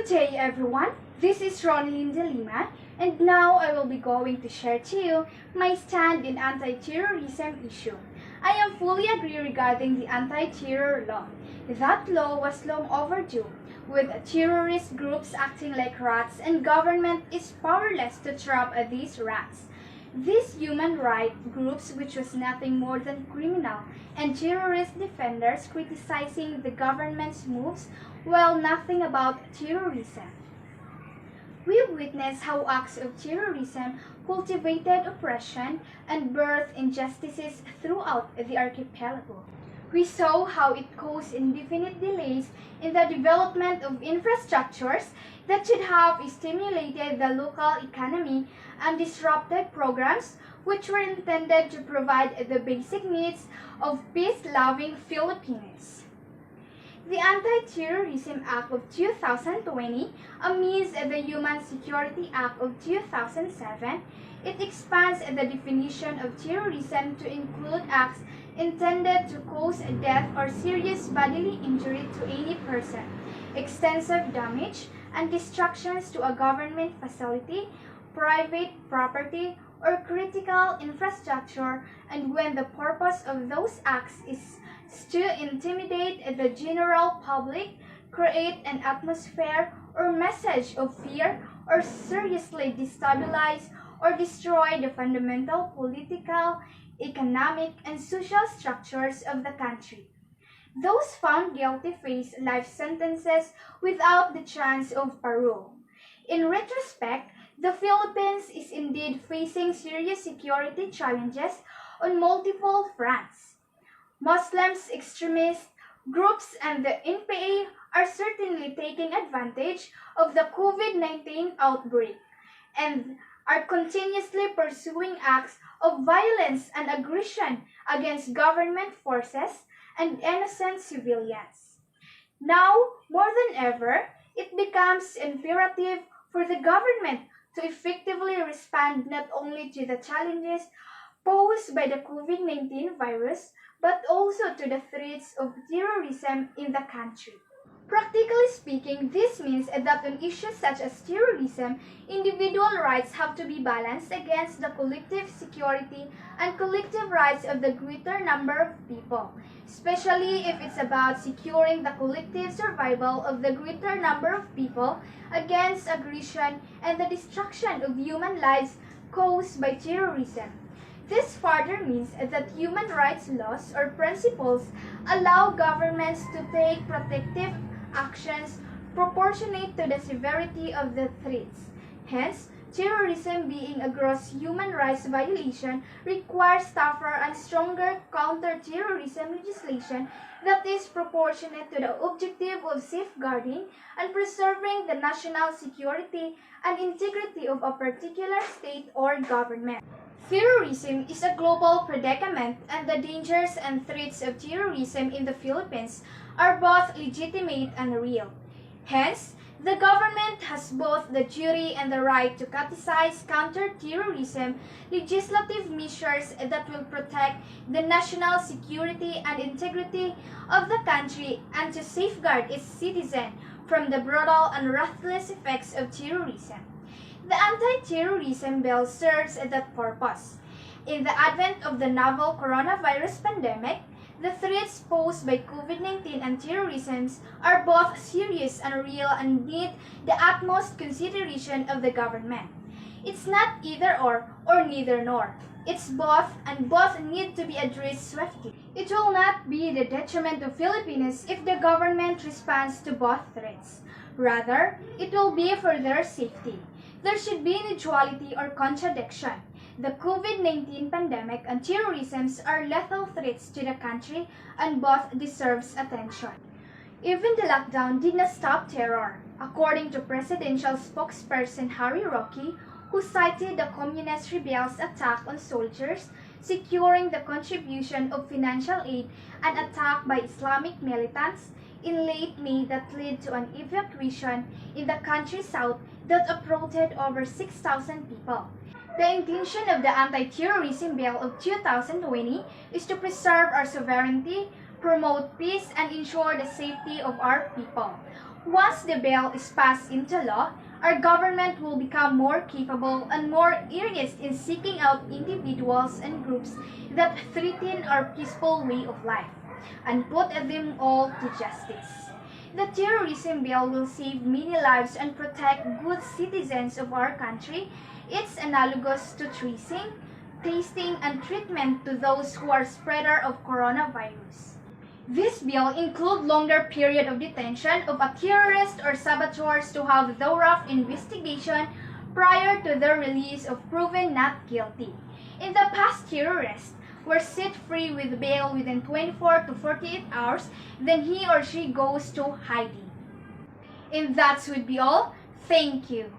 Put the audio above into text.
day everyone, this is Ronilyn de Lima, and now I will be going to share to you my stand in anti-terrorism issue. I am fully agree regarding the anti-terror law. That law was long overdue, with terrorist groups acting like rats and government is powerless to trap these rats. These human rights groups, which was nothing more than criminal and terrorist defenders criticizing the government's moves, well, nothing about terrorism. We witnessed how acts of terrorism cultivated oppression and birthed injustices throughout the archipelago. We saw how it caused indefinite delays in the development of infrastructures that should have stimulated the local economy and disrupted programs which were intended to provide the basic needs of peace-loving Filipinos. The Anti-Terrorism Act of 2020 amends the Human Security Act of 2007. It expands the definition of terrorism to include acts intended to cause death or serious bodily injury to any person, extensive damage and destructions to a government facility, private property, or critical infrastructure, and when the purpose of those acts is to intimidate the general public, create an atmosphere or message of fear, or seriously destabilize or destroy the fundamental political, economic, and social structures of the country. Those found guilty face life sentences without the chance of parole. In retrospect, the Philippines is indeed facing serious security challenges on multiple fronts. Muslims, extremist groups, and the NPA are certainly taking advantage of the COVID-19 outbreak and are continuously pursuing acts of violence and aggression against government forces and innocent civilians. Now, more than ever, it becomes imperative for the government to effectively respond not only to the challenges posed by the COVID-19 virus, but also to the threats of terrorism in the country. Practically speaking, this means that on issues such as terrorism, individual rights have to be balanced against the collective security and collective rights of the greater number of people, especially if it's about securing the collective survival of the greater number of people against aggression and the destruction of human lives caused by terrorism. This further means that human rights laws or principles allow governments to take protective actions proportionate to the severity of the threats. Hence, terrorism being a gross human rights violation requires tougher and stronger counter-terrorism legislation that is proportionate to the objective of safeguarding and preserving the national security and integrity of a particular state or government. Terrorism is a global predicament, and the dangers and threats of terrorism in the Philippines are both legitimate and real. Hence, the government has both the duty and the right to criticize counter-terrorism legislative measures that will protect the national security and integrity of the country and to safeguard its citizens from the brutal and ruthless effects of terrorism. The anti-terrorism bill serves that purpose. In the advent of the novel coronavirus pandemic, the threats posed by COVID-19 and terrorism are both serious and real and need the utmost consideration of the government. It's not either or neither nor. It's both, and both need to be addressed swiftly. It will not be the detriment of Filipinos if the government responds to both threats. Rather, it will be for their safety. There should be no duality or contradiction. The COVID-19 pandemic and terrorism are lethal threats to the country and both deserves attention. Even the lockdown did not stop terror, according to presidential spokesperson Harry Roque, who cited the communist rebels' attack on soldiers, securing the contribution of financial aid and attack by Islamic militants in late May that led to an evacuation in the country's south that uprooted over 6,000 people. The intention of the Anti-Terrorism Bill of 2020 is to preserve our sovereignty, promote peace, and ensure the safety of our people. Once the bill is passed into law, our government will become more capable and more earnest in seeking out individuals and groups that threaten our peaceful way of life and put them all to justice. The terrorism bill will save many lives and protect good citizens of our country. It's analogous to tracing, testing, and treatment to those who are spreader of coronavirus. This bill includes longer period of detention of a terrorist or saboteurs to have thorough investigation prior to their release if proven not guilty. In the past, terrorists were set free with bail within 24 to 48 hours, then he or she goes to hiding. And that would be all. Thank you.